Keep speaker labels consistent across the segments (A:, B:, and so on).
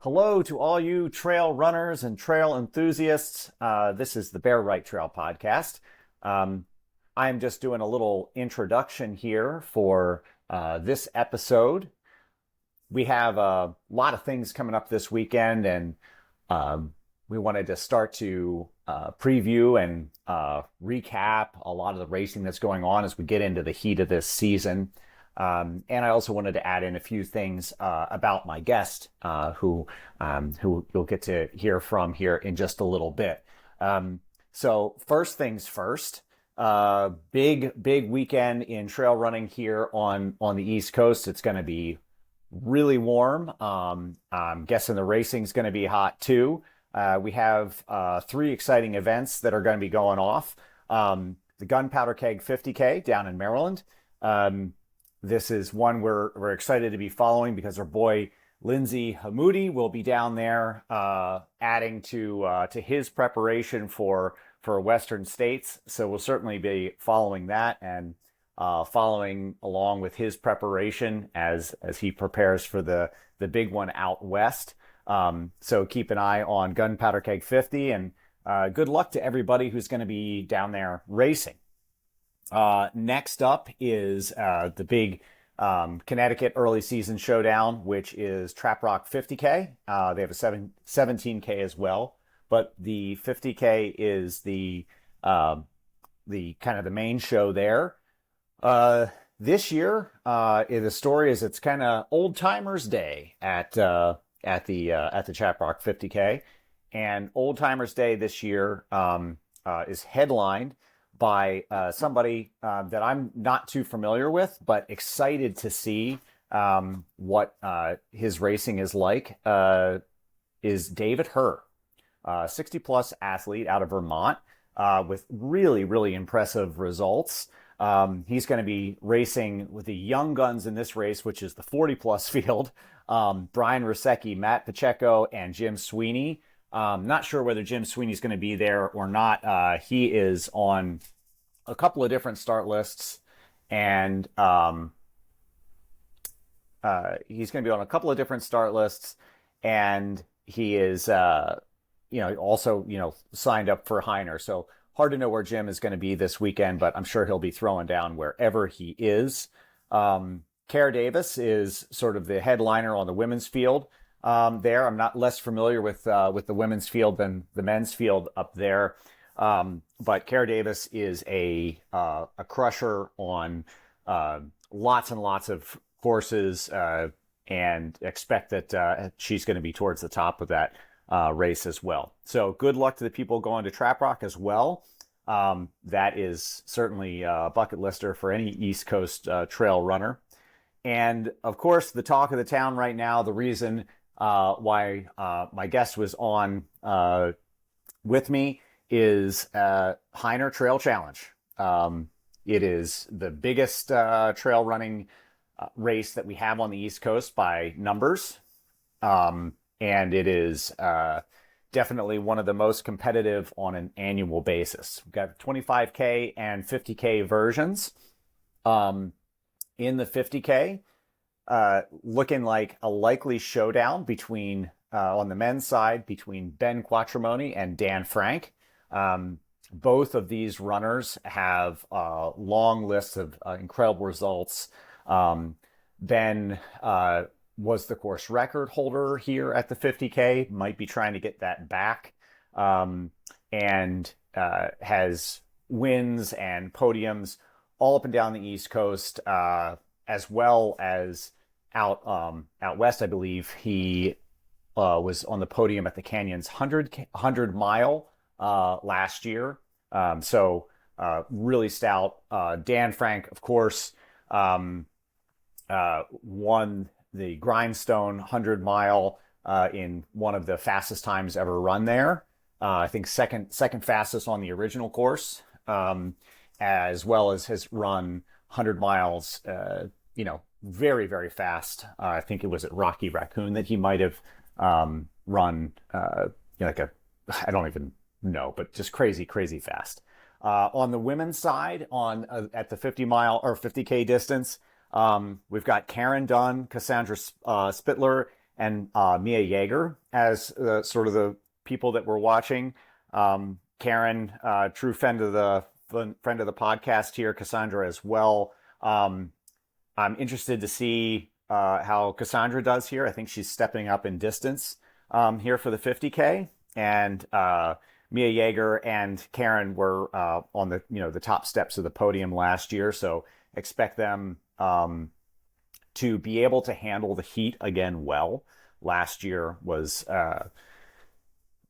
A: Hello to all you trail runners and trail enthusiasts. This is the Bear Right Trail podcast. Um, I'm just doing a little introduction here for this episode. We have a lot of things coming up this weekend, and we wanted to start to preview and recap a lot of the racing that's going on as we get into the heat of this season. And I also wanted to add in a few things about my guest, who you'll get to hear from here in just a little bit. So first things first, big weekend in trail running here on the East Coast. It's going to be really warm. I'm guessing the racing's going to be hot too. We have three exciting events that are going to be going off. The Gunpowder Keg 50K down in Maryland. This is one we're excited to be following because our boy Lindsay Hamoudi will be down there, adding to his preparation for Western States. So we'll certainly be following that and following along with his preparation as he prepares for the big one out west. So keep an eye on Gunpowder Keg 50, and good luck to everybody who's going to be down there racing. Next up is the big Connecticut early season showdown, which is Trap Rock 50K. They have a 17K as well, but the 50K is the kind of the main show there. This year, the story is it's kind of old timers day at the Trap Rock 50K, and old timers day this year is headlined by somebody that I'm not too familiar with, but excited to see what his racing is like, is David Herr, 60-plus athlete out of Vermont with really impressive results. He's going to be racing with the young guns in this race, which is the 40-plus field. Brian Rosecki, Matt Pacheco, and Jim Sweeney. Not sure whether Jim Sweeney's going to be there or not. He is on a couple of different start lists, and he's going to be on a couple of different start lists, and he is, also, signed up for Hyner. So hard to know where Jim is going to be this weekend, but I'm sure he'll be throwing down wherever he is. Cara Davis is sort of the headliner on the women's field. There, I'm not less familiar with the women's field than the men's field up there, but Cara Davis is a crusher on lots and lots of courses, and expect that she's going to be towards the top of that race as well. So good luck to the people going to Trap Rock as well. That is certainly a bucket lister for any East Coast trail runner. And of course, the talk of the town right now, the reason why my guest was on with me is Hyner Trail Challenge. It is the biggest trail running race that we have on the East Coast by numbers. And it is definitely one of the most competitive on an annual basis. We've got 25K and 50K versions. In the 50K, looking like a likely showdown between, on the men's side, between Ben Quattromoni and Dan Frank. Both of these runners have long lists of incredible results. Ben was the course record holder here at the 50K, might be trying to get that back, and has wins and podiums all up and down the East Coast, as well as out west. I believe he was on the podium at the Canyons 100 mile last year. So really stout. Dan Frank, of course, won the Grindstone 100 mile in one of the fastest times ever run there. I think second fastest on the original course, as well as has run 100 miles, very fast. I think it was at Rocky Raccoon that he might have run I don't even know, but just crazy fast. On the women's side, at the 50 mile or 50K distance, we've got Karen Dunn, Cassandra Spittler, and Mia Yeager as sort of the people that we're watching. Karen, true friend of the podcast here, Cassandra as well. I'm interested to see how Cassandra does here. I think she's stepping up in distance here for the 50K, and Mia Yeager and Karen were on the top steps of the podium last year, so expect them to be able to handle the heat again well. Last year was a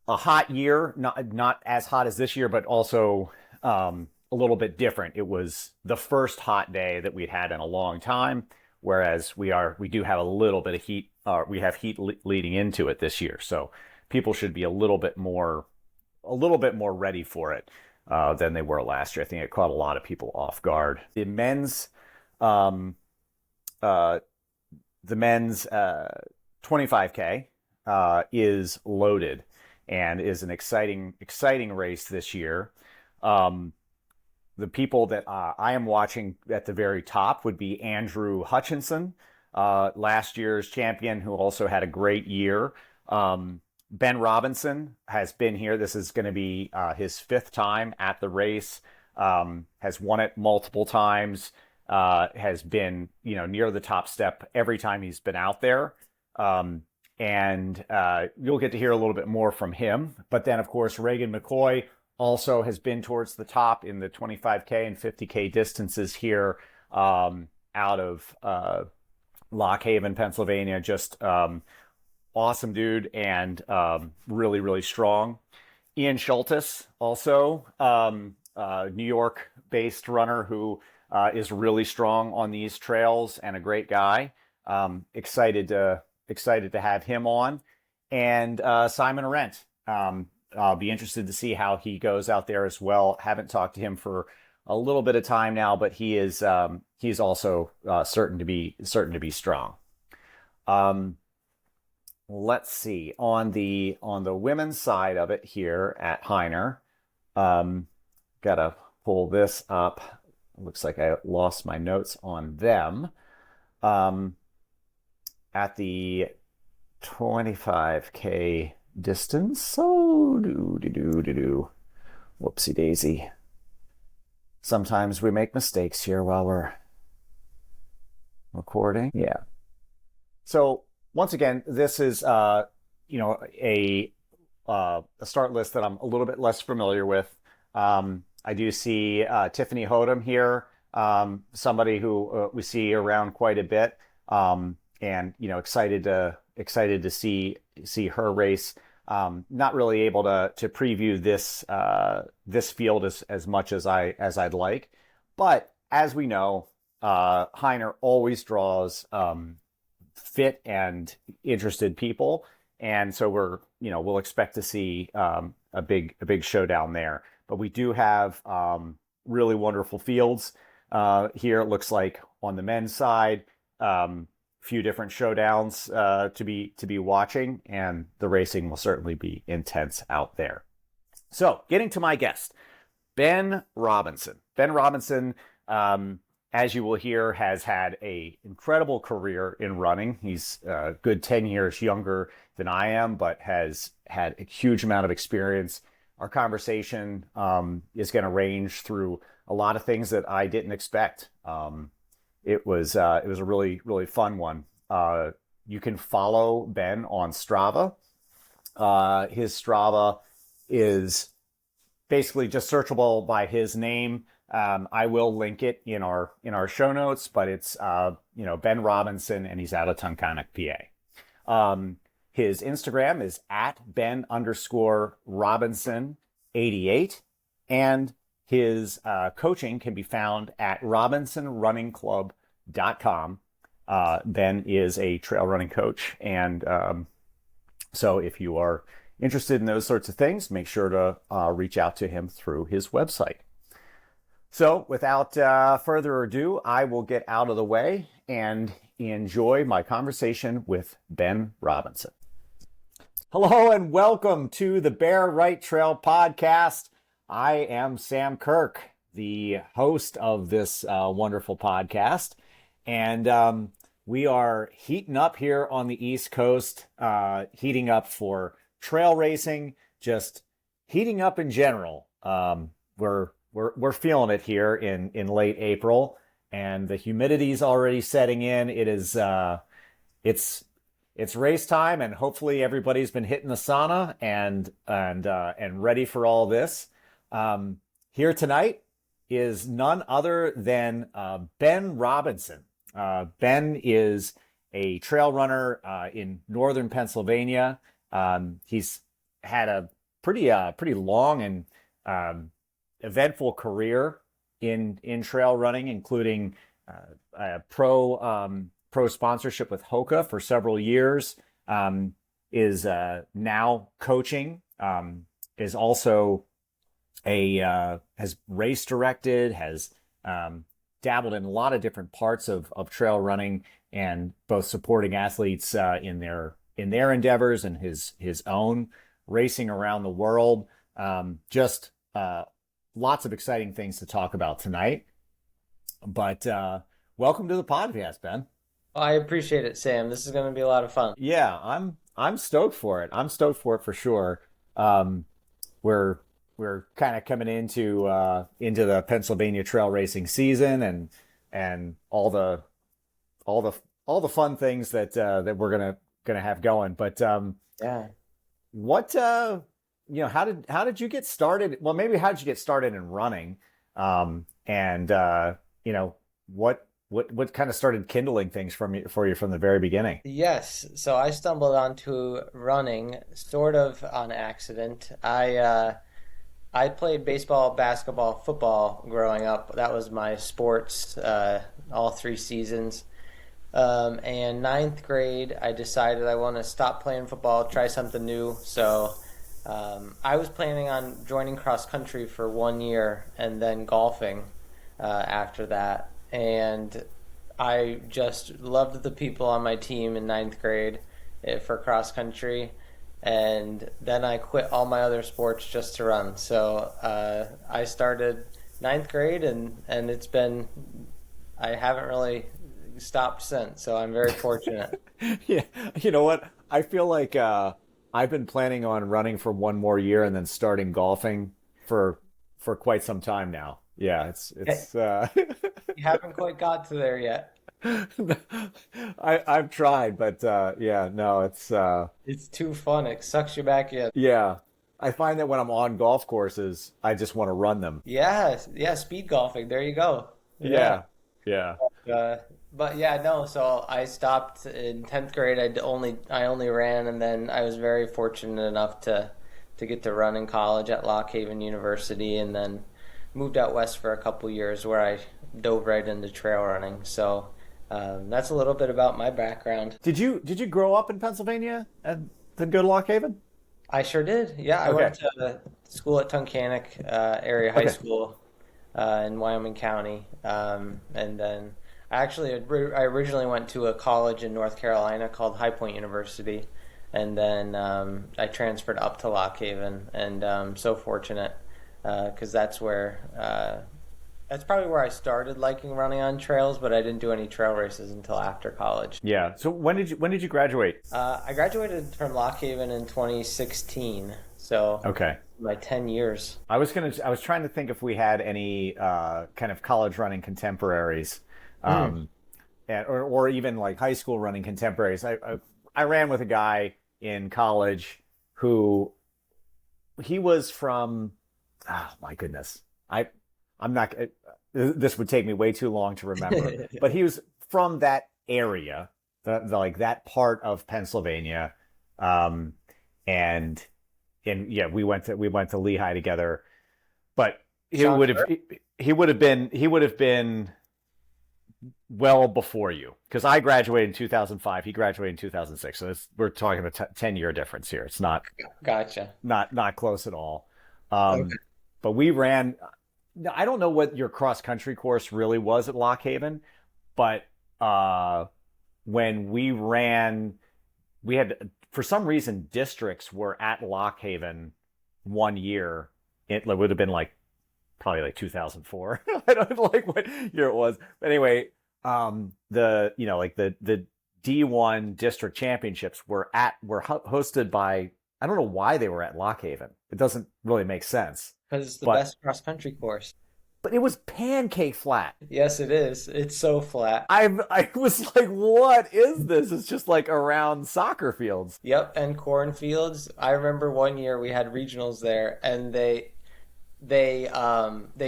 A: hot year, not as hot as this year, but also a little bit different. It was the first hot day that we'd had in a long time, whereas we do have a little bit of heat. We have heat leading into it this year, so people should be a little bit more ready for it than they were last year. I think it caught a lot of people off guard. The men's 25K is loaded and is an exciting race this year. The people that I am watching at the very top would be Andrew Hutchinson, last year's champion, who also had a great year. Ben Robinson has been here. This is going to be his 5th time at the race. Has won it multiple times. Has been near the top step every time he's been out there. And you'll get to hear a little bit more from him. But then, of course, Reagan McCoy also has been towards the top in the 25K and 50K distances here out of Lock Haven, Pennsylvania. Just awesome dude and really, really strong. Ian Schultes, also New York-based runner who is really strong on these trails and a great guy. Excited to have him on. And Simon Arendt. I'll be interested to see how he goes out there as well. Haven't talked to him for a little bit of time now, but he's also certain to be strong. Let's see, on the women's side of it here at Hyner, gotta pull this up. Looks like I lost my notes on them. At the 25K distance, so whoopsie daisy. Sometimes we make mistakes here while we're recording. Yeah. So once again, this is a start list that I'm a little bit less familiar with. I do see Tiffany Hodem here, somebody who we see around quite a bit, and excited to see her race. Not really able to preview this field as much as I'd like, but as we know, Hyner always draws fit and interested people, and so we'll expect to see a big showdown there. But we do have really wonderful fields here. It looks like on the men's side, few different showdowns to be watching, and the racing will certainly be intense out there. So, getting to my guest, Ben Robinson. Ben Robinson, as you will hear, has had an incredible career in running. He's a good 10 years younger than I am, but has had a huge amount of experience. Our conversation is going to range through a lot of things that I didn't expect. It was a really, really fun one. You can follow Ben on Strava. His Strava is basically just searchable by his name. I will link it in our show notes, but it's Ben Robinson, and he's out of Tunkhannock, PA. His Instagram is at Ben_Robinson88, and his coaching can be found at robinsonrunningclub.com. Ben is a trail running coach, and so if you are interested in those sorts of things, make sure to reach out to him through his website. So without further ado, I will get out of the way and enjoy my conversation with Ben Robinson. Hello and welcome to the Bear Right Trail podcast. I am Sam Kirk, the host of this wonderful podcast. And We are heating up here on the East Coast, heating up for trail racing, just heating up in general. We're feeling it here in late April, and the humidity's already setting in. It's race time, and hopefully everybody's been hitting the sauna and ready for all this. Here tonight is none other than Ben Robinson. Ben is a trail runner in northern Pennsylvania. He's had a pretty long and eventful career in trail running, including a pro sponsorship with Hoka for several years. Is now coaching. Is also has race directed, has dabbled in a lot of different parts of trail running, and both supporting athletes in their endeavors and his own racing around the world. Just lots of exciting things to talk about tonight. But welcome to the podcast, Ben.
B: I appreciate it, Sam. This is going to be a lot of fun.
A: Yeah, I'm stoked for it. I'm stoked for it for sure. We're kind of coming into the Pennsylvania trail racing season, and all the fun things that we're gonna have going. But
B: Yeah.
A: what how did you get started? Well, maybe how did you get started in running? And what kind of started kindling things for you from the very beginning?
B: Yes. So I stumbled onto running sort of on accident. I played baseball, basketball, football growing up. That was my sports, all 3 seasons. And ninth grade, I decided I want to stop playing football, try something new. So I was planning on joining cross country for 1 year and then golfing after that. And I just loved the people on my team in ninth grade for cross country. And then I quit all my other sports just to run. So I started ninth grade, and I haven't really stopped since. So I'm very fortunate.
A: Yeah, you know what? I feel like I've been planning on running for one more year and then starting golfing for quite some time now. Yeah, it's
B: You haven't quite got to there yet.
A: I've tried, but yeah, no,
B: It's too fun. It sucks you back in.
A: yeah. I find that when I'm on golf courses, I just want to run them.
B: Yeah, yeah, speed golfing. There you go. Yeah.
A: Yeah, yeah.
B: Uh, but yeah, no. So I stopped in 10th grade. I only ran, and then I was very fortunate enough to get to run in college at Lock Haven University, and then moved out west for a couple years where I dove right into trail running. So that's a little bit about my background.
A: Did you grow up in Pennsylvania and then go to Lock Haven?
B: I sure did. Yeah, I
A: Okay.
B: went to school at Tunkhannock area high
A: Okay.
B: school in Wyoming County, and then I originally went to a college in North Carolina called High Point University, and then I transferred up to Lock Haven, and so fortunate because that's probably where I started liking running on trails, but I didn't do any trail races until after college.
A: Yeah. So when did you graduate?
B: I graduated from Lock Haven in 2016, so
A: Okay.
B: my 10 years.
A: I was trying to think if we had any kind of college running contemporaries,
B: Mm.
A: um, or even like high school running contemporaries. I ran with a guy in college who he was from. Oh my goodness, I'm not. This would take me way too long to remember, but he was from that area, like that part of Pennsylvania, um, and yeah, we went to Lehigh together. But he
B: Sean
A: would have
B: Sharp?
A: he would have been well before you, because I graduated in 2005. He graduated in 2006. So we're talking about 10-year difference here. It's
B: Gotcha.
A: not close at all.
B: Okay.
A: But we ran. I don't know what your cross country course really was at Lock Haven, but when we ran, we had, for some reason, districts were at Lock Haven 1 year. It would have been like probably like 2004. I don't like what year it was. But anyway, The like the D1 district championships were hosted by, I don't know why they were at Lock Haven. It doesn't really make sense,
B: Because it's the
A: but
B: best cross country course.
A: it was pancake flat.
B: Yes, it is. It's so flat.
A: I was like, what is this? It's just like around soccer fields.
B: Yep, and cornfields. I remember one year we had regionals there, and they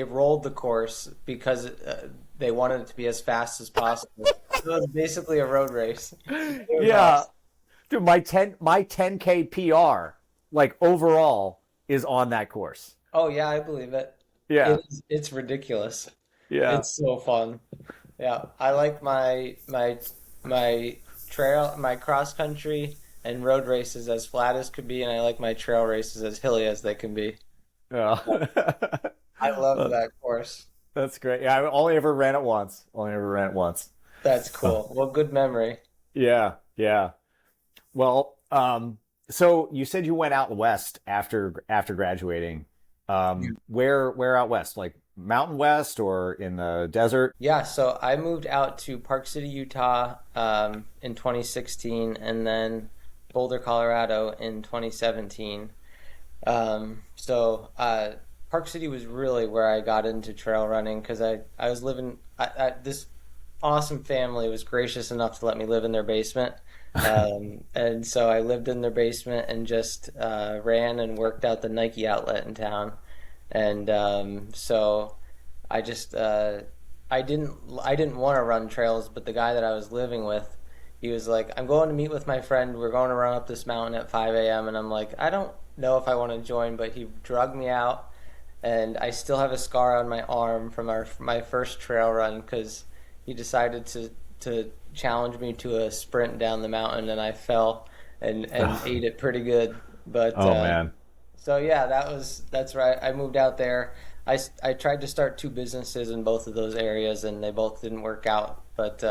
B: rolled the course because they wanted it to be as fast as possible. So it was basically a road race. It was
A: Yeah,
B: awesome.
A: dude, my 10K PR like overall is on that course.
B: Oh yeah, I believe it.
A: Yeah,
B: It's ridiculous.
A: yeah.
B: It's so fun. Yeah, I like my trail, my cross country and road races as flat as could be, and I like my trail races as hilly as they can be.
A: Yeah.
B: I love
A: Uh,
B: that course.
A: That's great. Yeah, I only ever ran it once. Only ever ran it once.
B: That's
A: Uh,
B: cool. Well, good memory.
A: yeah, yeah. Well, so you said you went out west after graduating. Where out west? Like Mountain West or in the desert?
B: Yeah, so I moved out to Park City, Utah, in 2016, and then Boulder, Colorado in 2017. Park City was really where I got into trail running because I was living, this awesome family was gracious enough to let me live in their basement. And so I lived in their basement and just ran and worked out the Nike outlet in town. And so I just I didn't want to run trails, but the guy that I was living with, he was like, "I'm going to meet with my friend. We're going to run up this mountain at 5 a.m." And I'm like, "I don't know if I want to join," but he drugged me out, and I still have a scar on my arm from my first trail run because he decided to challenge me to a sprint down the mountain, and I fell and ate it pretty good. But
A: Oh man.
B: so yeah, that's right. I moved out there. I tried to start two businesses in both of those areas, and they both didn't work out. But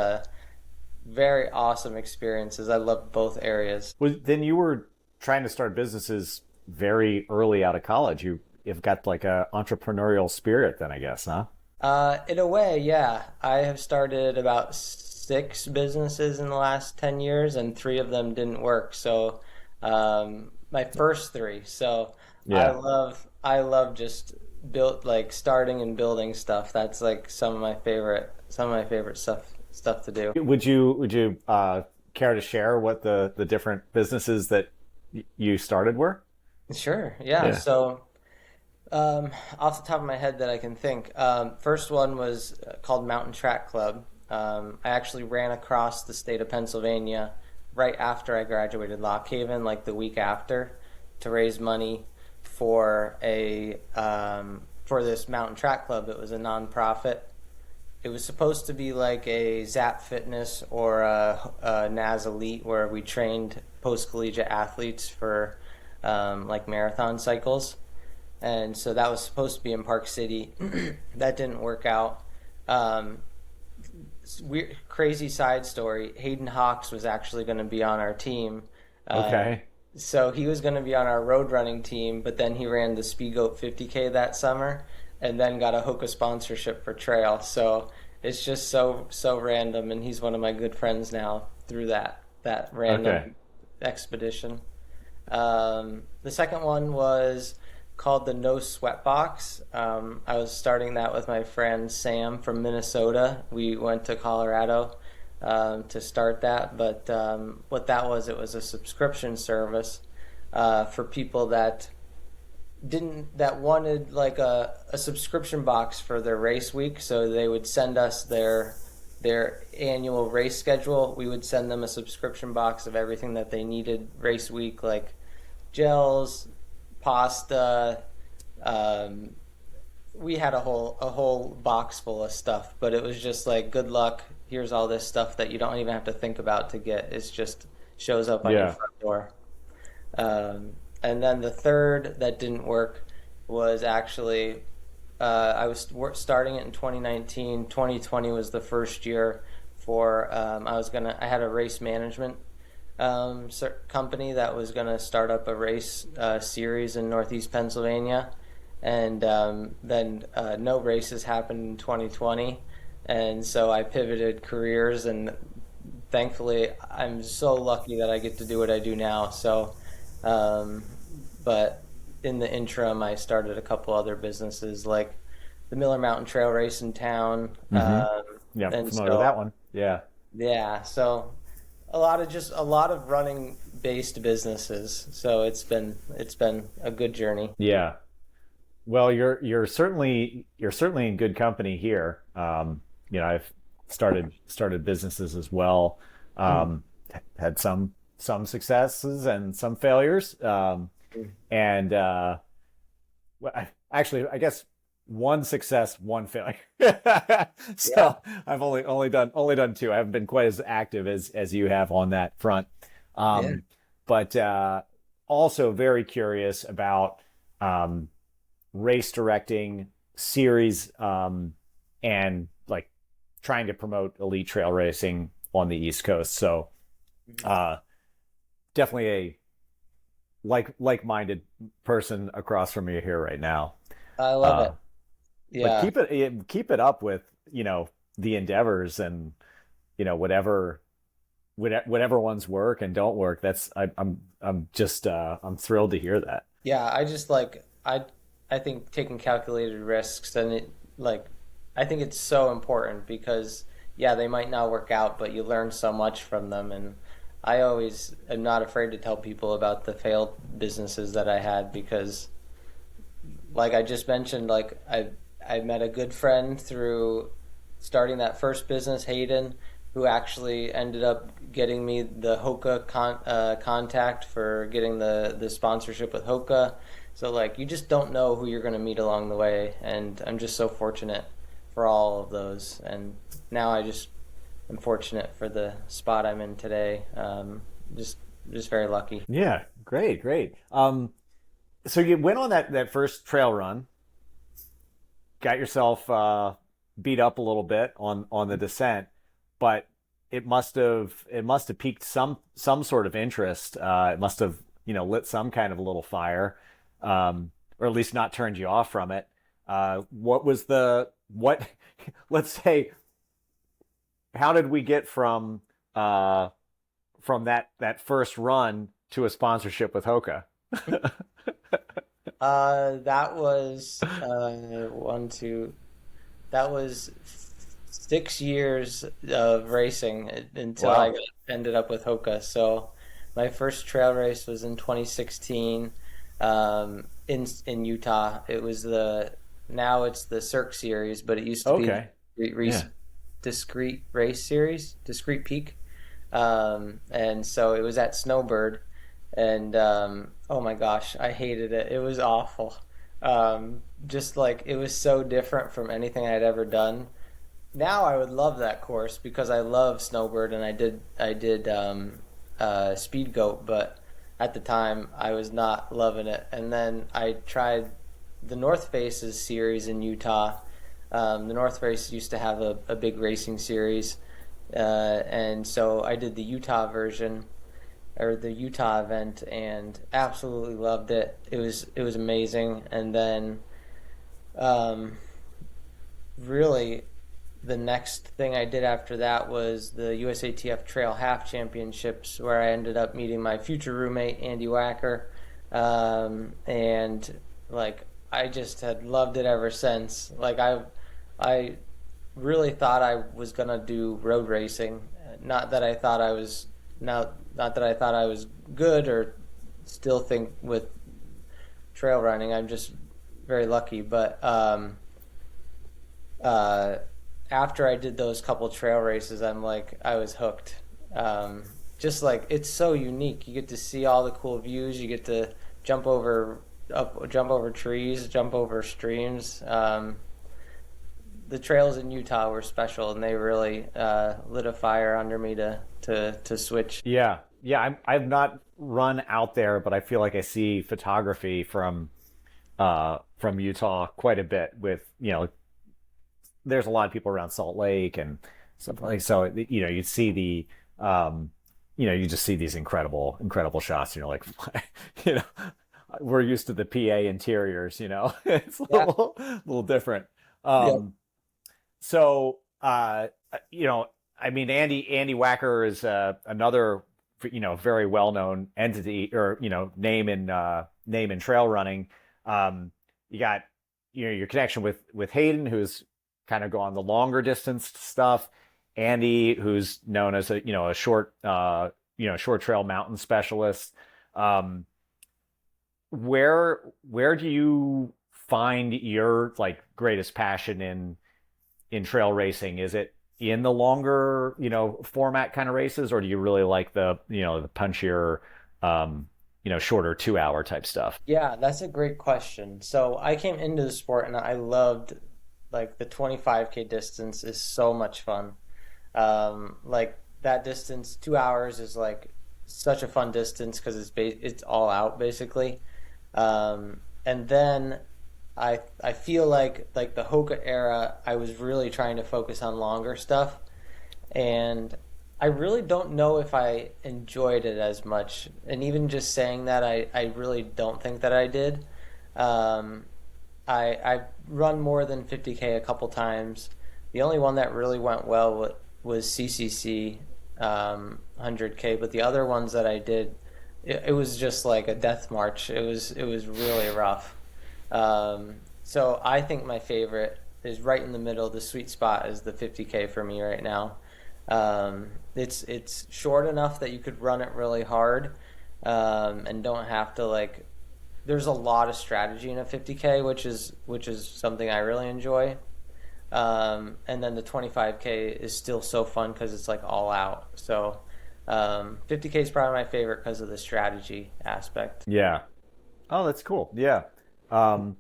B: very awesome experiences. I loved both areas.
A: Then you were trying to start businesses very early out of college. You've got like a entrepreneurial spirit then, I guess, huh?
B: In a way, yeah. I have started about six businesses in the last 10 years, and three of them didn't work. So, my first three. So,
A: Yeah.
B: I love just built like starting and building stuff. That's like some of my favorite stuff to do.
A: Would you care to share what the different businesses that you started were?
B: Sure, yeah.
A: Yeah.
B: So, off the top of my head that I can think, first one was called Mountain Track Club. I actually ran across the state of Pennsylvania right after I graduated Lock Haven, like the week after, to raise money for a for this mountain track club. It was a nonprofit. It was supposed to be like a Zap Fitness or a NAS Elite, where we trained post collegiate athletes for like marathon cycles. And so that was supposed to be in Park City. That didn't work out. Um, Weird, crazy side story. Hayden Hawks was actually going to be on our team. Uh,
A: Okay.
B: so he was going to be on our road running team, but then he ran the Speed Goat 50K that summer, and then got a Hoka sponsorship for trail. So it's just so random, and he's one of my good friends now through that
A: Okay.
B: random expedition. The second one was called the No Sweat Box. I was starting that with my friend Sam from Minnesota. We went to Colorado to start that, but what that was, it was a subscription service for people that wanted like a subscription box for their race week. So they would send us their annual race schedule. We would send them a subscription box of everything that they needed race week, like gels, pasta. Um, we had a whole box full of stuff, but it was just like, good luck. Here's all this stuff that you don't even have to think about to get. It's just shows up on your
A: Yeah.
B: front door. And then the third that didn't work was actually I was starting it in 2019. 2020 was the first year for I had a race management company that was gonna start up a race series in Northeast Pennsylvania, and then no races happened in 2020, and so I pivoted careers, and thankfully I'm so lucky that I get to do what I do now. So, um, but in the interim, I started a couple other businesses like the Miller Mountain Trail Race in town,
A: Mm-hmm. Yeah,
B: and
A: familiar with that
B: so
A: one. Yeah.
B: yeah, so a lot of running based businesses. So it's been a good journey.
A: Yeah. Well, you're certainly in good company here. I've started businesses as well. Um, Had some successes and some failures. And actually, I guess one success, one failure.
B: Yeah,
A: So I've only done two. I haven't been quite as active as you have on that front.
B: yeah.
A: Um, but also very curious about um, race directing series and like trying to promote elite trail racing on the East Coast. So uh, definitely a like-minded person across from you here right now.
B: I love
A: Uh,
B: it.
A: but
B: Yeah.
A: keep it up with the endeavors and whatever whatever ones work and don't work. I'm just I'm thrilled to hear that.
B: Yeah, I just like I think taking calculated risks and it like I think it's so important because yeah, they might not work out, but you learn so much from them and I always am not afraid to tell people about the failed businesses that I had because like I just mentioned, I met a good friend through starting that first business, Hayden, who actually ended up getting me the Hoka contact for getting the sponsorship with Hoka. So like you just don't know who you're going to meet along the way, and I'm just so fortunate for all of those. And now I just am fortunate for the spot I'm in today. Just just very lucky.
A: Yeah, great, great. So you went on that first trail run, got yourself beat up a little bit on the descent, but it must have piqued some sort of interest. It must have lit some kind of a little fire, or at least not turned you off from it. What was the what? Let's say, how did we get from that first run to a sponsorship with Hoka?
B: That was one, two. That was 6 years of racing until
A: Wow.
B: ended up with Hoka. So my first trail race was in 2016 in Utah. It was the now it's the Cirque Series, but it used to be the
A: Okay.
B: Discrete
A: Yeah.
B: Discrete Race Series, Discrete Peak. And so it was at Snowbird, and oh my gosh, I hated it. It was awful. Just like it was so different from anything I'd ever done. Now I would love that course because I love Snowbird and I did Speed Goat, but at the time I was not loving it. And then I tried the North Faces series in Utah. The North Face used to have a big racing series, and so I did the Utah version or the Utah event and absolutely loved it. It was amazing. And then um, really the next thing I did after that was the USATF Trail Half Championships, where I ended up meeting my future roommate Andy Wacker, and like I just had loved it ever since. I really thought I was gonna do road racing. Not that I thought I was not that I thought I was good or still think with trail running. I'm just very lucky. But uh, after I did those couple trail races, I was hooked. Just like it's so unique. You get to see all the cool views. You get to jump over trees, jump over streams. The trails in Utah were special, and they really lit a fire under me to switch.
A: Yeah, yeah. I've not run out there, but I feel like I see photography from Utah quite a bit. With there's a lot of people around Salt Lake and stuff like so. You see you just see these incredible shots. And you're like, you know, we're used to the PA interiors. It's a
B: Yeah,
A: little different.
B: yeah.
A: Um, so. you know, I mean, Andy Wacker is another, very well known entity or name in trail running. You got your connection with Hayden, who's kind of gone the longer distance stuff. Andy, who's known as a short trail mountain specialist. Um, where do you find your like greatest passion in trail racing? Is it in the longer, format kind of races, or do you really like the punchier, shorter 2 hour type stuff?
B: Yeah, that's a great question. So I came into the sport and I loved like the 25K distance is so much fun. Like that distance, 2 hours is like such a fun distance because it's all out basically. And then I feel like the Hoka era, I was really trying to focus on longer stuff, and I really don't know if I enjoyed it as much. And even just saying that, I really don't think that I did. Um, I've run more than 50K a couple times. The only one that really went well was CCC 100K, but the other ones that I did, it was just like a death march. It was really rough. So I think my favorite is right in the middle. The sweet spot is the 50K for me right now. It's short enough that you could run it really hard, and don't have to like. There's a lot of strategy in a 50K, which is something I really enjoy. And then the 25K is still so fun because it's like all out. So 50K is probably my favorite because of the strategy aspect.
A: Yeah. Oh, that's cool. Yeah. Um,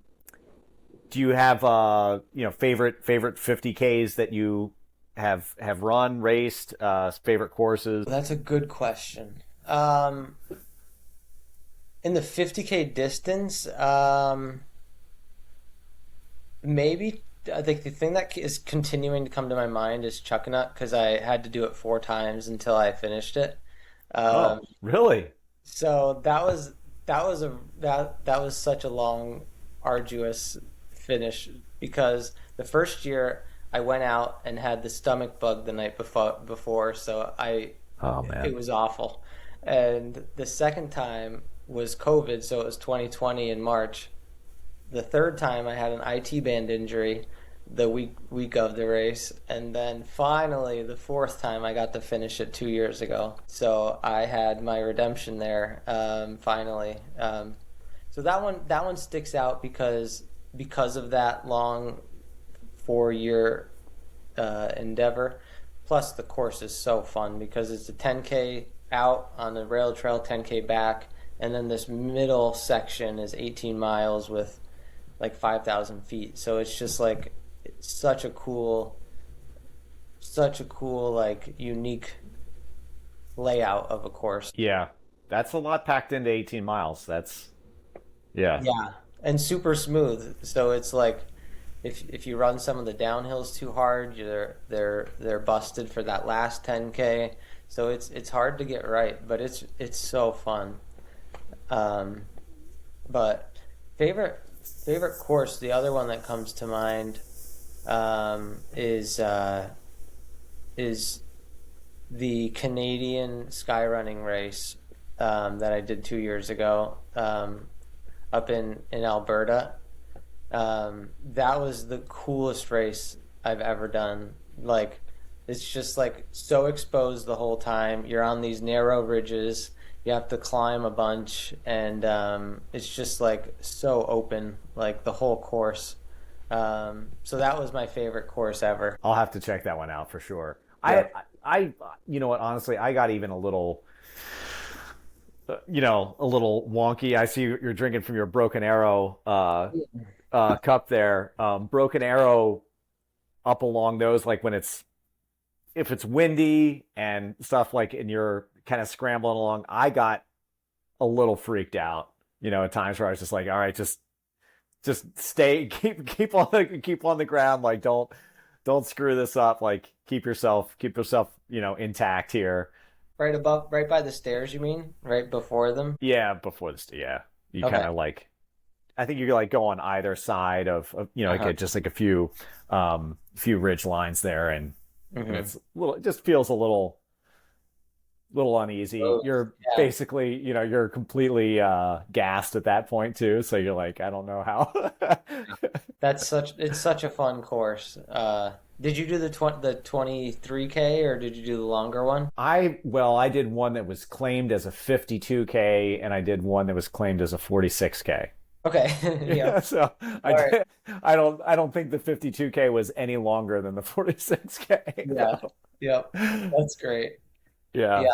A: do you have favorite 50Ks that you have run, raced, favorite courses?
B: That's a good question. In the 50K distance, maybe I think the thing that is continuing to come to my mind is Chuckanut because I had to do it 4 times until I finished it. Um,
A: Oh, really?
B: so that was such a long, arduous finish because the first year I went out and had the stomach bug the night before, so I
A: Oh
B: it
A: man.
B: was awful. And the second time was COVID, so it was 2020 in March. The third time I had an IT band injury the week of the race, and then finally the fourth time I got to finish it 2 years ago. So I had my redemption there, finally. So that one sticks out because of that long 4 year endeavor. Plus the course is so fun because it's a 10K out on the rail trail, 10K back, and then this middle section is 18 miles with like 5,000 feet. So it's just like it's such a cool like unique layout of a course.
A: Yeah. That's a lot packed into 18 miles. Yeah.
B: Yeah, and super smooth. So it's like if you run some of the downhills too hard, they're busted for that last 10K. So it's hard to get right, but it's so fun. Um, but favorite course, the other one that comes to mind, is the Canadian skyrunning race, that I did 2 years ago, up in Alberta. That was the coolest race I've ever done. Like, it's just like so exposed the whole time. You're on these narrow ridges. You have to climb a bunch, and it's just like so open, like the whole course. So that was my favorite course ever.
A: I'll have to check that one out for sure.
B: Yep.
A: You know what, honestly, I got even a little wonky. I see you're drinking from your Broken Arrow cup there. Broken Arrow up along those, like if it's windy and stuff like, and you're kind of scrambling along, I got a little freaked out, at times where I was just like, all right, just stay, keep on the ground. Like, don't screw this up. Like, keep yourself, intact here.
B: Right by the stairs, you mean? Right before them?
A: Yeah, before this, yeah, you kind
B: Okay.
A: of like I think you like go on either side
B: Uh-huh.
A: like just like a few ridge lines there, and
B: Hmm.
A: it's it just feels a little uneasy. You're
B: Yeah.
A: basically, you're completely gassed at that point too. So you're like, I don't know how.
B: It's such a fun course. Did you do the 23K or did you do the longer one?
A: I did one that was claimed as a 52K, and I did one that was claimed as a 46K.
B: Okay. Yeah.
A: Yeah, so
B: All right.
A: I don't think the 52K was any longer than the 46K
B: Yeah.
A: though.
B: Yep. That's great.
A: Yeah.
B: Yeah.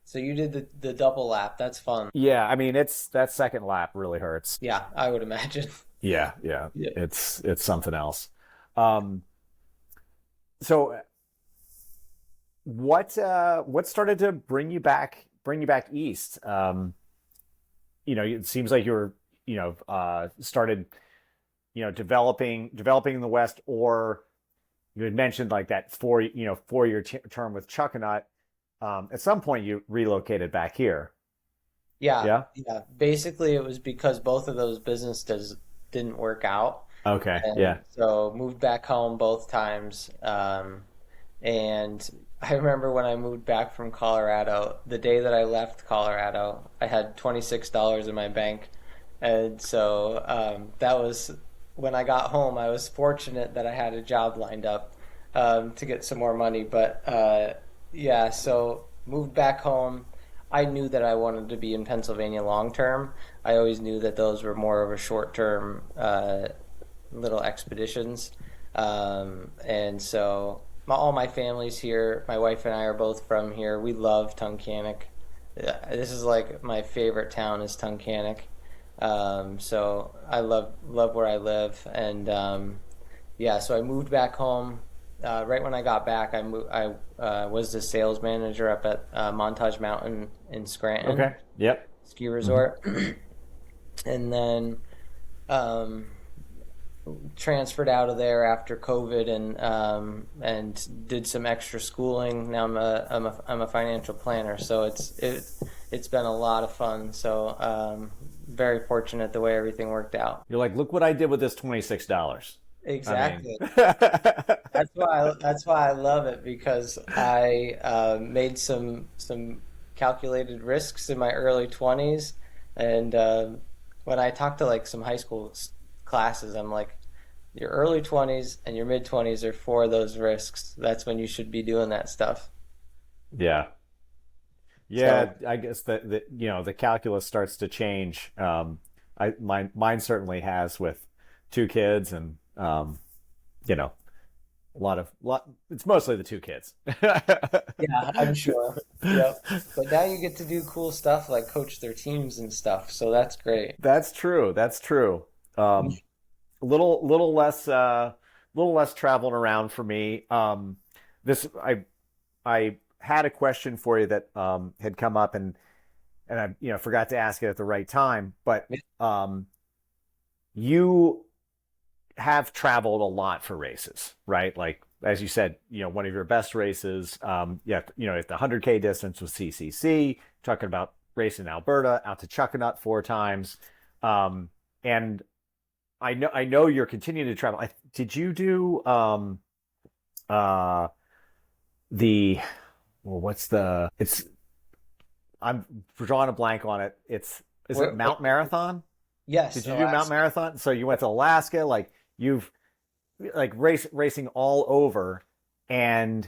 B: So you did the double lap. That's fun.
A: Yeah, I mean it's that second lap really hurts.
B: Yeah, I would imagine.
A: Yeah, yeah.
B: Yeah.
A: It's something else. Um so what started to bring you back east? It seems like you were, started, developing in the West, or you had mentioned like that 4 year term with Chuckanut. At some point you relocated back here.
B: Yeah.
A: Yeah.
B: Yeah. Basically, it was because both of those businesses didn't work out.
A: Okay.
B: And
A: Yeah.
B: so moved back home both times. And I remember when I moved back from Colorado, the day that I left Colorado, I had $26 in my bank. And so that was when I got home. I was fortunate that I had a job lined up to get some more money. But yeah, so moved back home. I knew that I wanted to be in Pennsylvania long term. I always knew that those were more of a short term little expeditions. And so all my family's here. My wife and I are both from here. We love Tunkhannock. This is like my favorite town is Tunkhannock. So I love where I live, and yeah. So I moved back home. Right when I got back, I was the sales manager up at Montage Mountain in Scranton
A: Okay. Yep.
B: ski
A: Hmm.
B: resort, and then um, transferred out of there after COVID and did some extra schooling. Now I'm a financial planner, so it's been a lot of fun. So very fortunate the way everything worked out.
A: You're like, look what I did with this $26. I mean,
B: Exactly. That's why I love it because I made some calculated risks in my early 20s, and when I talk to like some high school classes, I'm like, your early 20s and your mid 20s are for those risks. That's when you should be doing that stuff.
A: yeah. Yeah,
B: So
A: I guess that the calculus starts to change. Mine certainly has with two kids, and you know a lot. It's mostly the two kids.
B: yeah, I'm sure. Yep. But now you get to do cool stuff like coach their teams and stuff. So that's great.
A: That's true. That's true. Um, little less traveling around for me. This I had a question for you that had come up, and I forgot to ask it at the right time. But um, you have traveled a lot for races, right? Like as you said, one of your best races, yeah, at the 100K distance was CCC. Talking about racing in Alberta, out to Chuckanut 4 times, and I know you're continuing to travel. Did you do uh the well, what's the it's I'm drawing a blank on it. Is it
B: Where,
A: Mount Marathon?
B: yes,
A: Did you do Mount
B: Alaska.
A: Marathon? So you went to Alaska, like you've like racing all over. And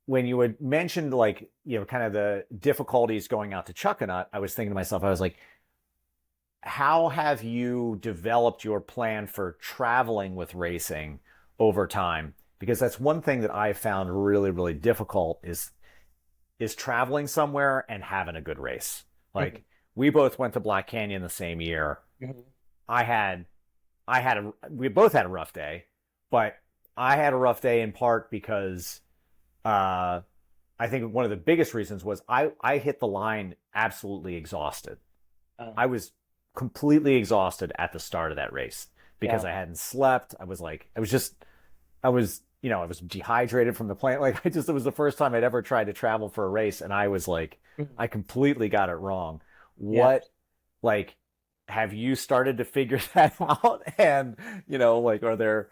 A: when you had mentioned like, kind of the difficulties going out to Chuckanut, I was thinking to myself, I was like, how have you developed your plan for traveling with racing over time? Because that's one thing that I found really, really difficult is traveling somewhere and having a good race.
B: Mhm,
A: Like we both went to Black Canyon the same year.
B: mhm.
A: I had we both had a rough day, but I had a rough day in part because uh, I think one of the biggest reasons was I hit the line absolutely exhausted.
B: Oh,
A: I was completely exhausted at the start of that race because
B: yeah.
A: I hadn't slept. I was dehydrated from the plane. Like it was the first time I'd ever tried to travel for a race, and I was like,
B: Mhm.
A: I completely got it wrong.
B: Yeah.
A: What, like, have you started to figure that out? And, like, are there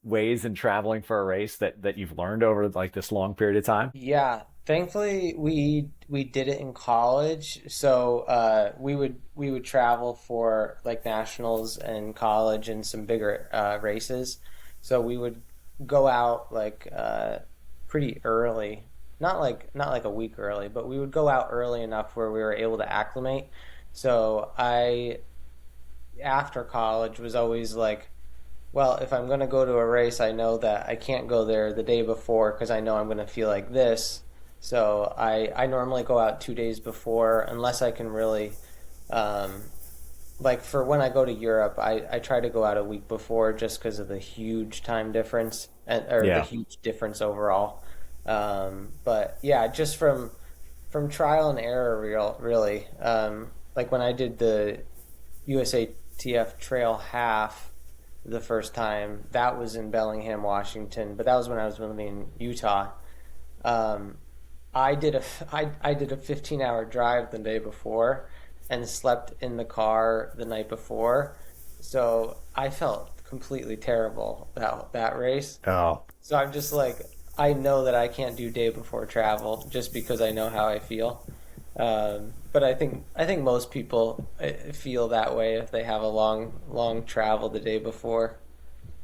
A: ways in traveling for a race that you've learned over like this long period of time?
B: Yeah, thankfully we did it in college. So we would travel for like nationals in college and some bigger races. So we would go out like pretty early, not like a week early, but we would go out early enough where we were able to acclimate. So I after college was always like, well, if I'm going to go to a race, I know that I can't go there the day before because I know I'm going to feel like this. So I normally go out 2 days before, unless I can really, um, like for when I go to Europe, I try to go out a week before just because of the huge time difference or the
A: Yeah.
B: huge difference overall. But yeah, just from trial and error, really. Like when I did the USATF Trail Half the first time. That was in Bellingham, Washington, but that was when I was living in Utah. Um, I did a I did a 15-hour drive the day before and slept in the car the night before. So I felt completely terrible about that race.
A: Oh,
B: So I'm just like, I know that I can't do day before travel just because I know how I feel. But I think most people feel that way if they have a long travel the day before.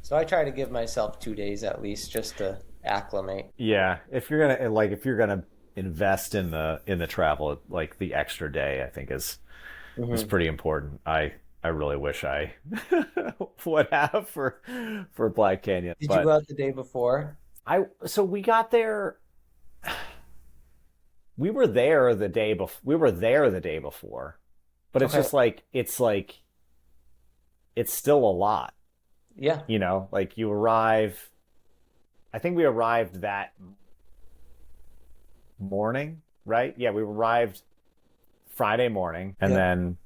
B: So I try to give myself 2 days at least just to acclimate.
A: yeah. If you're gonna invest in the travel, like the extra day, I think is
B: Hmm.
A: pretty important. I really wish I would have for Black Canyon,
B: Did you go
A: but
B: out the day before?
A: I so we got there. We were there the day before. We were there the day before, but it's
B: Okay.
A: just like it's still a lot,
B: Yeah.
A: Like you arrive. I think we arrived that morning, right? Yeah, we arrived Friday morning, and
B: Yep.
A: then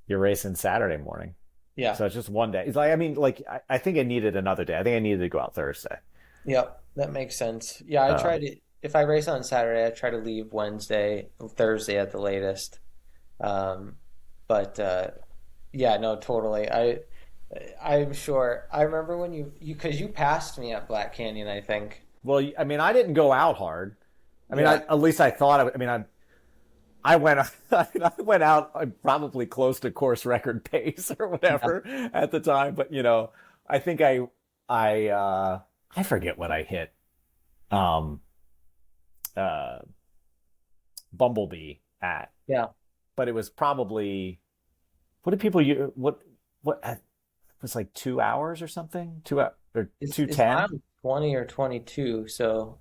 A: you're racing Saturday morning.
B: Yeah.
A: So it's just one day. It's like, I mean, like I think I needed another day. I think I needed to go out Thursday.
B: Yep. That makes sense. Yeah, I try
A: Um,
B: to if I race on Saturday, I try to leave Wednesday, Thursday at the latest. Um, but yeah, no, totally. I'm sure. I remember when you because you passed me at Black Canyon, I think.
A: well, I mean, I didn't go out hard. I mean,
B: Yeah.
A: at least I thought. I mean, I went. I went out probably close to course record pace or
B: Yeah.
A: whatever at the time. But I think I forget what I hit. Um, uh, Bumblebee at,
B: Yeah.
A: but it was probably what did people use? What it was like 2 hours or something? Or two
B: Is
A: ten?
B: mine 20 or 22? So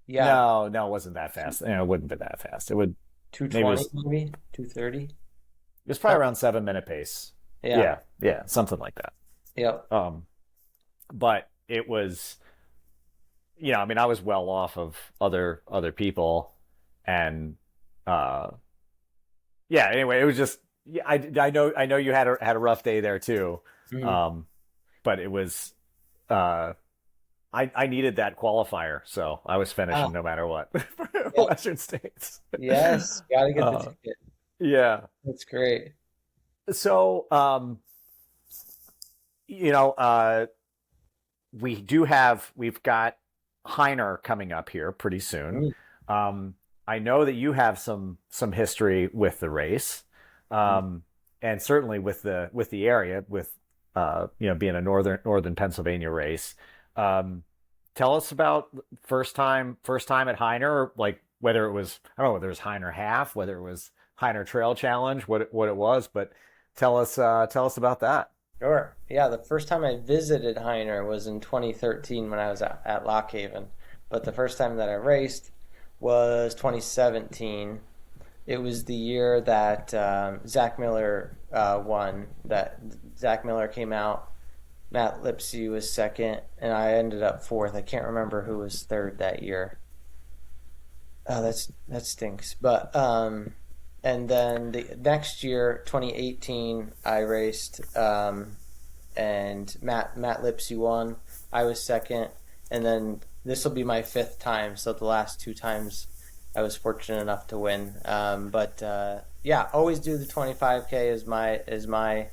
B: yeah,
A: No, no, it wasn't that fast. It wouldn't be that fast. It would maybe it
B: 220
A: was
B: maybe 230.
A: it was probably around 7 minute pace.
B: Yeah.
A: Yeah, yeah, something like that.
B: Yep.
A: But it was, I mean, I was well off of other people, and uh, yeah. Anyway, it was just, yeah. I know you had a rough day there too,
B: Mhm.
A: um, but it was, uh, I needed that qualifier, so I was finishing
B: Ah,
A: no matter what for
B: yep.
A: Western States.
B: Yes, gotta get the
A: Uh,
B: ticket.
A: yeah.
B: That's great.
A: So, you know, uh, we've got Hyner coming up here pretty soon.
B: Mm,
A: I know that you have some history with the race,
B: mm.
A: um, and certainly with the area, with being a northern Pennsylvania race. Um, Tell us about first time at Hyner, like whether it was, I don't know, whether it was Hyner half, whether it was Hyner Trail Challenge, what it was, but tell us about that.
B: Sure. Yeah, the first time I visited Hyner was in 2013 when I was at Lock Haven. But the first time that I raced was 2017. It was the year that Zach Miller won. That Zach Miller came out. Matt Lipsy was second, and I ended up fourth. I can't remember who was third that year. Oh, that stinks. But and then the next year, 2018, I raced, and Matt Lipsy won. I was second, and then this will be my fifth time. So the last two times, I was fortunate enough to win. But Yeah, always do the 25K is my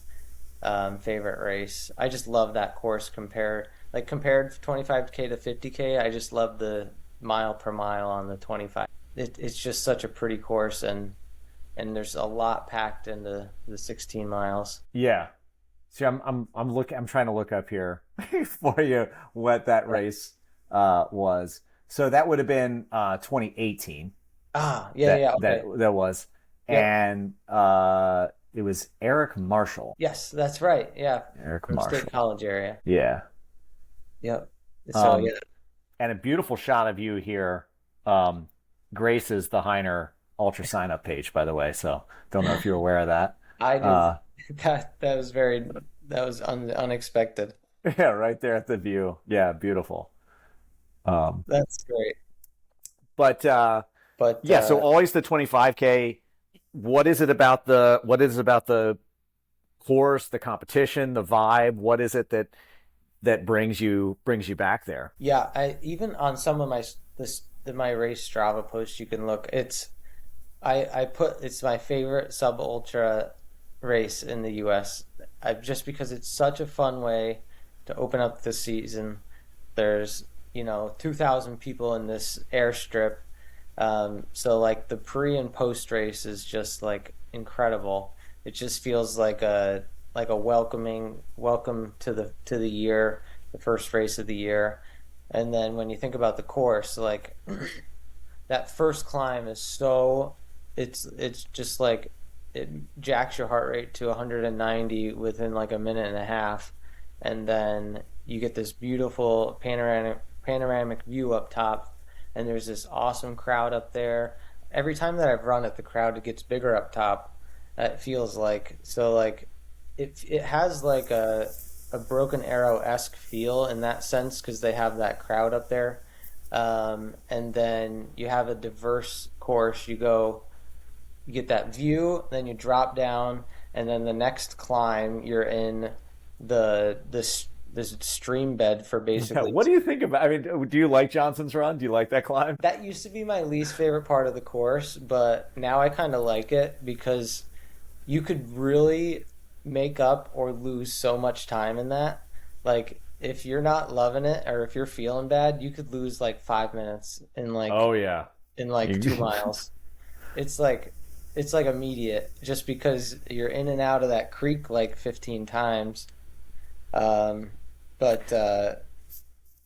B: favorite race. I just love that course compared 25K to 50K. I just love the mile per mile on the 25. It's just such a pretty course, and there's a lot packed into the 16 miles.
A: Yeah. See, I'm trying to look up here for you what that
B: Yeah.
A: race was. So that would have been 2018.
B: Ah, yeah, yeah, okay.
A: That was,
B: Yep.
A: and it was Eric Marshall.
B: Yes, that's right. Yeah,
A: Eric
B: from State
A: Marshall.
B: College area.
A: Yeah.
B: Yep. So
A: Um,
B: yeah,
A: and a beautiful shot of you here. Um, graces the Hyner Ultra sign up page, by the way. So don't know if you're aware of that.
B: I did.
A: Uh,
B: That was very that was unexpected.
A: yeah, right there at the view. Yeah, beautiful. Um,
B: That's great.
A: but
B: But
A: yeah, so always the 25K. What is it about the course, the competition, the vibe? What is it that brings you back there?
B: yeah, I even on some of my race Strava posts you can look. I put it's my favorite sub ultra race in the US. Just because it's such a fun way to open up the season. There's 2,000 people in this airstrip. So like the pre and post race is just like incredible. It just feels like a welcome to the year, the first race of the year. And then when you think about the course, like that first climb is so it's just like it jacks your heart rate to 190 within like a minute and a half, and then you get this beautiful panoramic view up top, and there's this awesome crowd up there. Every time that I've run it, the crowd gets bigger up top. It feels like so like it has like a Broken Arrow esque feel in that sense because they have that crowd up there. And then you have a diverse course. You get that view, then you drop down, and then the next climb you're in this stream bed for
A: Yeah,
B: basically.
A: what do you think about? I mean, do you like Johnson's Run? Do you like that climb?
B: That used to be my least favorite part of the course, but now I kind of like it because you could really make up or lose so much time in that. Like if you're not loving it or if you're feeling bad, you could lose like 5 minutes
A: Oh yeah.
B: in like
A: You-
B: 2 miles. It's like it's like immediate just because you're in and out of that creek like 15 times. Um, but
A: I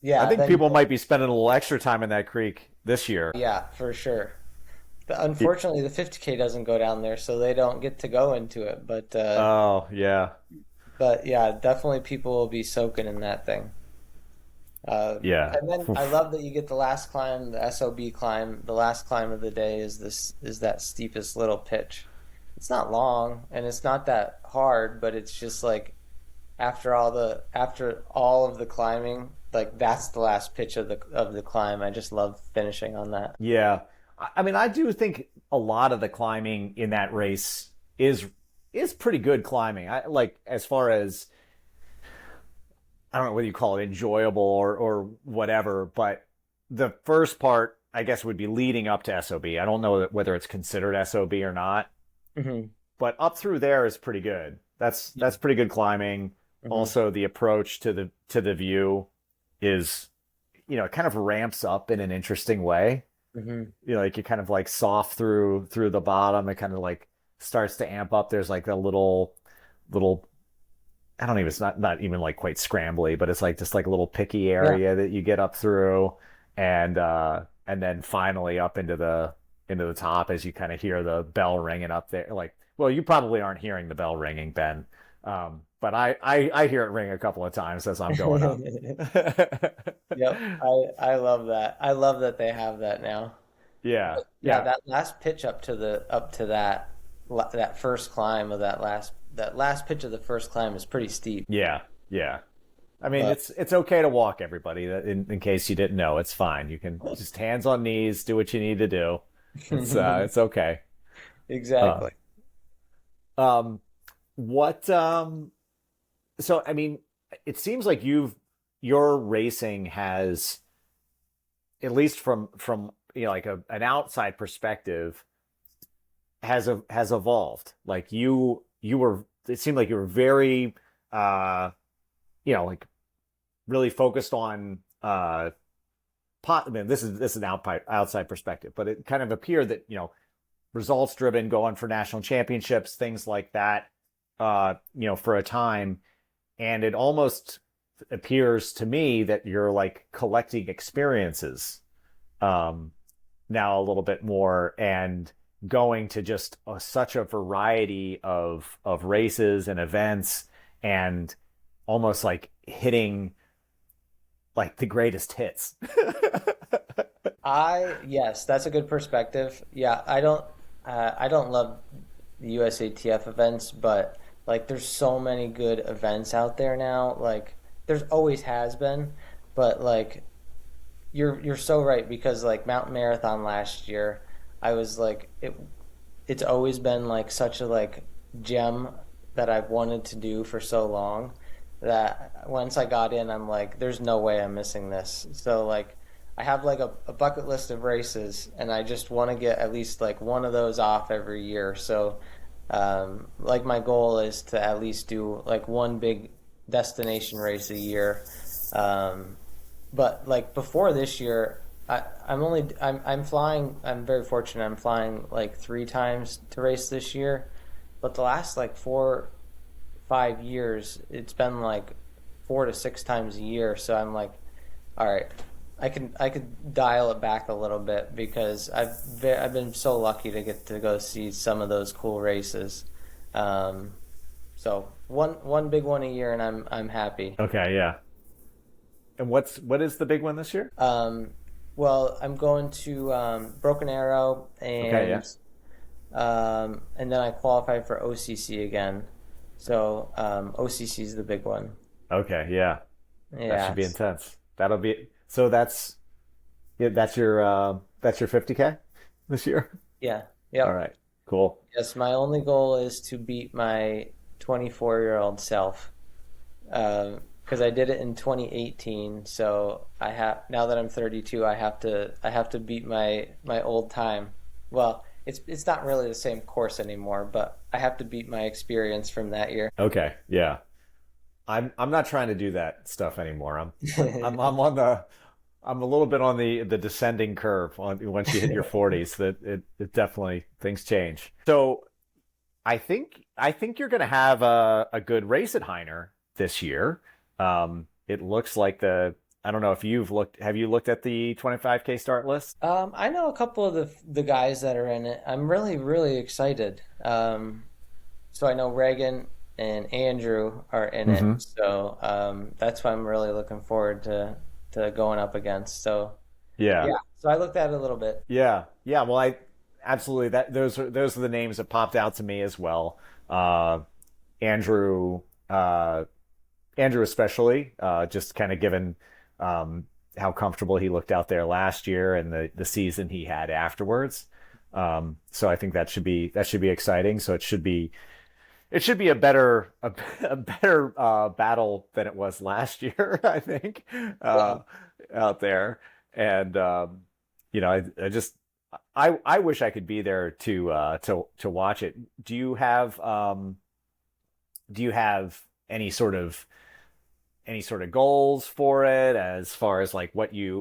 B: yeah,
A: think
B: then
A: people might be spending a little extra time in that creek this year.
B: yeah, for sure. Unfortunately, the 50K doesn't go down there, so they don't get to go into it.
A: Oh yeah,
B: But yeah, definitely people will be soaking in that thing.
A: yeah.
B: And then I love that you get the last climb, the SOB climb. The last climb of the day is that steepest little pitch. It's not long and it's not that hard, but it's just like after all of the climbing, like that's the last pitch of the climb. I just love finishing on that.
A: Yeah. I mean, I do think a lot of the climbing in that race is pretty good climbing. I like as far as I don't know whether you call it enjoyable or whatever, but the first part I guess would be leading up to SOB. I don't know whether it's considered SOB or not,
B: Hmm.
A: but up through there is pretty good. That's pretty good climbing.
B: Hmm.
A: Also, the approach to the view is, it kind of ramps up in an interesting way.
B: Hmm.
A: Like you kind of like soft through the bottom. It kind of like starts to amp up. There's like a little I don't even it's not even like quite scrambly, but it's like just like a little picky
B: Yeah.
A: area that you get up through, and then finally up into the top as you kind of hear the bell ringing up there. Like, well, you probably aren't hearing the bell ringing, Ben, but I hear it ring a couple of times as I'm going up.
B: Yep. I love that. I love that they have that now.
A: Yeah,
B: Yeah,
A: yeah,
B: that last pitch up to that first climb of that last pitch of the first climb is pretty steep.
A: yeah, yeah. I mean,
B: But
A: it's okay to walk, everybody. In case you didn't know, it's fine. You can just hands on knees, do what you need to do. It's okay. Uh,
B: exactly.
A: um, what so I mean, it seems like your racing has, at least from like an outside perspective, has evolved. Like you were, it seemed like you were very uh like really focused on I mean, this is an outside perspective, but it kind of appeared that results driven, going for national championships, things like that, for a time, and it almost appears to me that you're like collecting experiences um, now a little bit more and going to just such a variety of races and events and almost like hitting like the greatest hits.
B: Yes, that's a good perspective. Yeah, I don't love the USATF events, but like there's so many good events out there now. Like there's always has been, but like you're so right because like Mountain Marathon last year, I was like it's always been like such a like gem that I've wanted to do for so long that once I got in, I'm like, there's no way I'm missing this. So like I have like a bucket list of races, and I just want to get at least like one of those off every year. So like my goal is to at least do like one big destination race a year. Um, but like before this year, I'm flying. I'm very fortunate. I'm flying like 3 times to race this year, but the last like 4, 5 years, it's been like 4 to 6 times a year. So I'm like, all right, I could dial it back a little bit because I've been so lucky to get to go see some of those cool races. Um, so one big one a year, and I'm happy.
A: Okay, yeah. And what is the big one this year?
B: Well, I'm going to Broken Arrow,
A: Okay, yeah.
B: and then I qualified for OCC again. So OCC is the big one.
A: Okay, yeah. That
B: Yeah,
A: should be intense. That'll be so that's yeah, that's your 50K this year.
B: yeah,
A: All
B: yep.
A: right. Cool.
B: Yes, my only goal is to beat my 24-year-old self. Because I did it in 2018, so I have now that I'm 32, I have to beat my old time. Well, it's not really the same course anymore, but I have to beat my experience from that year.
A: Okay, yeah. I'm not trying to do that stuff anymore. I'm on the I'm a little bit on the descending curve on once you hit your 40s that it definitely things change. So I think you're going to have a good race at Hyner this year. It looks like I don't know if have you looked at the 25K start list?
B: I know a couple of the guys that are in it. I'm really really excited. So I know Reagan and Andrew are in it.
A: Hmm.
B: So that's what I'm really looking forward to going up against. So
A: Yeah.
B: yeah, so I looked at it a little bit.
A: Yeah. Yeah. Well, I absolutely those are the names that popped out to me as well. Andrew, Andrew especially, just kind of given how comfortable he looked out there last year and the season he had afterwards. So I think that should be exciting. So it should be a better battle than it was last year, I think,
B: Yeah.
A: out there. And I wish I could be there to watch it. Do you have any sort of goals for it as far as like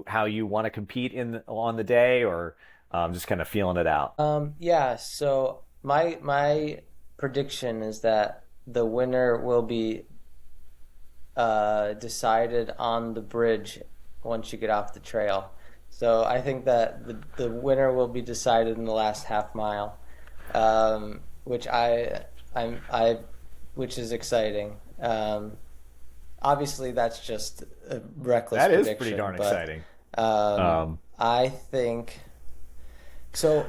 A: how you want to compete on the day, or just kind of feeling it out?
B: Yeah, so my prediction is that the winner will be decided on the bridge once you get off the trail. So I think that the winner will be decided in the last half mile, which I which is exciting. Obviously, that's just a reckless
A: That is pretty
B: prediction,
A: darn
B: but
A: exciting.
B: um,
A: Um,
B: I think so.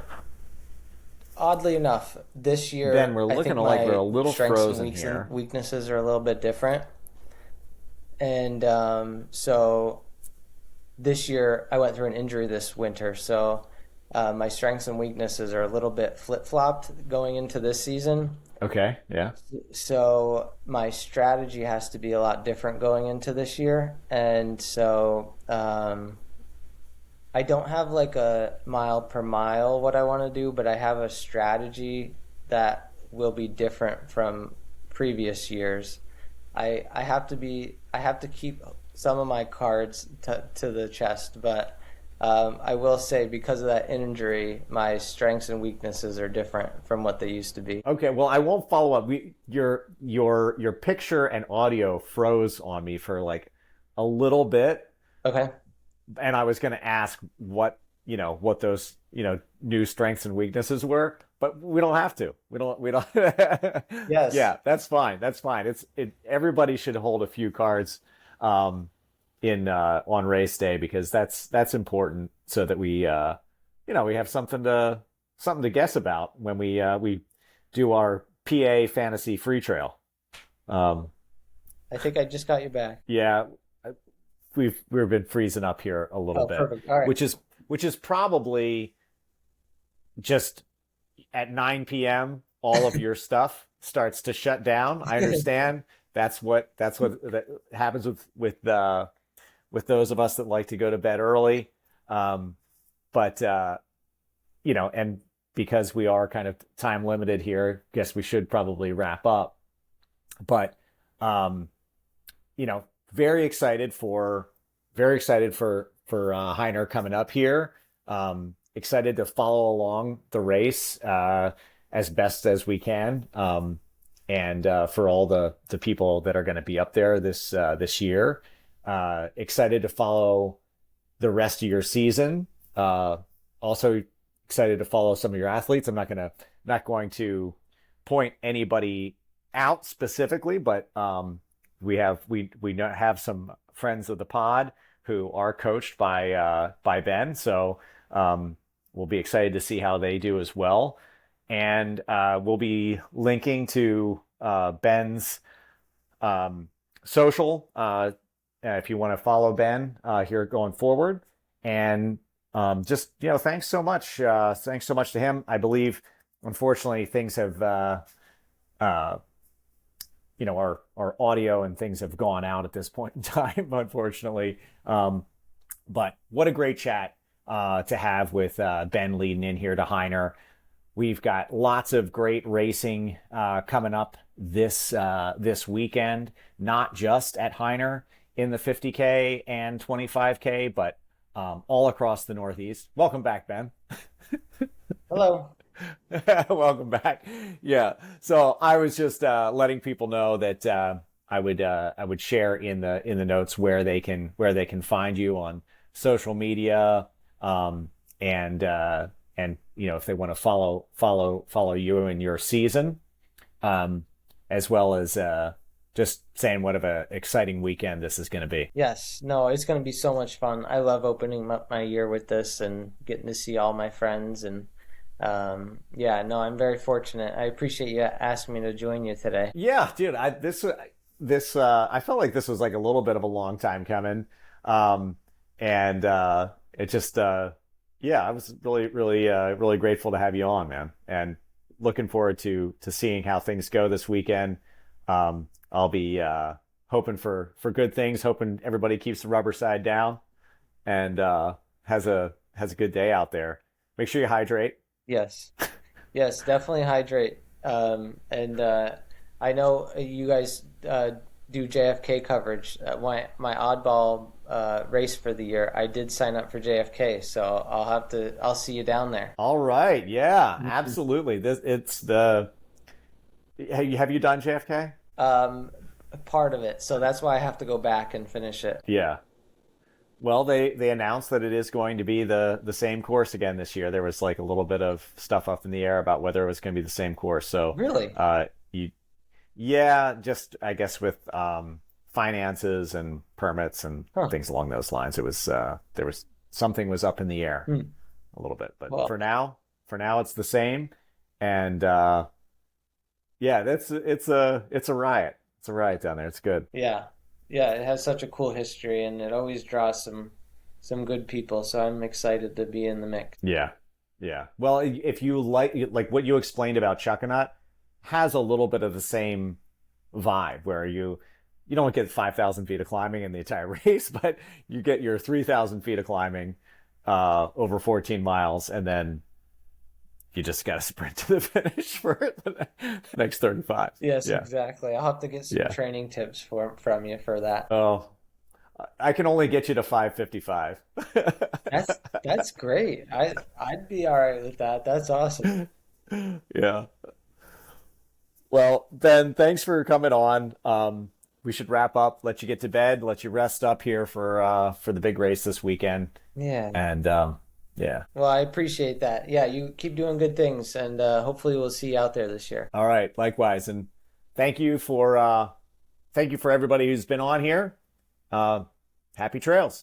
B: Oddly enough, this
A: Ben,
B: year
A: we're
B: I
A: looking
B: think
A: like we're a
B: my
A: little
B: strengths and
A: frozen here.
B: weaknesses are a little bit different, and so this year I went through an injury this winter, so my strengths and weaknesses are a little bit flip-flopped going into this season.
A: Okay, yeah.
B: So my strategy has to be a lot different going into this year, and so I don't have like a mile per mile what I want to do, but I have a strategy that will be different from previous years. I have to keep some of my cards to the chest, but I will say because of that injury, my strengths and weaknesses are different from what they used to be.
A: Okay, well, I won't follow up. Your picture and audio froze on me for like a little bit,
B: Okay.
A: and I was going to ask what those new strengths and weaknesses were, but we don't have to. We don't.
B: Yes.
A: Yeah, that's fine. That's fine. Everybody should hold a few cards um, in on race day because that's important so that we have something to guess about when we do our PA fantasy free trail. Um,
B: I think I just got you back.
A: yeah, we've been freezing up here a little
B: Oh,
A: bit,
B: perfect. All right.
A: which is probably just at 9 p.m. all of your stuff starts to shut down. I understand that's what that happens with those of us that like to go to bed early. But and because we are kind of time limited here, guess we should probably wrap up. But um, you know, very excited for Hyner coming up here. Excited to follow along the race as best as we can, and for all the people that are going to be up there this year. Excited to follow the rest of your season. Also excited to follow some of your athletes. I'm not going to point anybody out specifically, but we have some friends of the pod who are coached by Ben, so we'll be excited to see how they do as well, and we'll be linking to Ben's social if you want to follow Ben here going forward, and just thanks so much to him. I believe, unfortunately, things have uh, our audio and things have gone out at this point in time, unfortunately. But what a great chat to have with Ben leading in here to Hyner. We've got lots of great racing coming up this weekend, not just at Hyner in the 50K and 25K, but all across the Northeast. Welcome back, Ben.
B: Hello.
A: Welcome back. Yeah. So I was just letting people know that I would share in the notes where they can find you on social media, and if they want to follow you in your season, as well as just saying what of a exciting weekend this is going to be.
B: Yes, no, it's going to be so much fun. I love opening up my year with this and getting to see all my friends. And yeah, no, I'm very fortunate. I appreciate you asking me to join you today.
A: Yeah, dude. I felt like this was like a little bit of a long time coming, and it just yeah, I was really grateful to have you on, man, and looking forward to seeing how things go this weekend. I'll be hoping for good things, hoping everybody keeps the rubber side down and has a good day out there. Make sure you hydrate.
B: Yes, yes, definitely hydrate. And I know you guys do JFK coverage. My oddball race for the year, I did sign up for JFK, so I'll see you down there.
A: All right. Yeah, absolutely. Have you done JFK?
B: Part of it, so that's why I have to go back and finish it.
A: Yeah. Well, they announced that it is going to be the same course again this year. There was like a little bit of stuff up in the air about whether it was going to be the same course. So,
B: Really?
A: you yeah, just I guess with finances and permits and
B: Huh.
A: things along those lines, it was there was something was up in the air
B: Hmm.
A: a little bit. But
B: Well,
A: for now it's the same, and yeah, it's a riot. It's a riot down there. It's good.
B: yeah, yeah, it has such a cool history, and it always draws some good people. So I'm excited to be in the mix.
A: Yeah. Yeah. Well, if you like what you explained about Chuckanut has a little bit of the same vibe where you don't get 5,000 feet of climbing in the entire race, but you get your 3,000 feet of climbing over 14 miles, and then you just got to sprint to the finish for the next 35.
B: Yes,
A: Yeah.
B: exactly. I'll have to get some
A: Yeah.
B: training tips from you for that.
A: Oh, I can only get you to 5:55.
B: That's great. I'd be all right with that. That's awesome.
A: Yeah. Well, Ben, thanks for coming on. We should wrap up, let you get to bed, let you rest up here for the big race this weekend.
B: Yeah.
A: And yeah.
B: Well, I appreciate that. Yeah, you keep doing good things, and hopefully we'll see you out there this year.
A: All right, likewise. And thank you for everybody who's been on here. Uh, happy trails.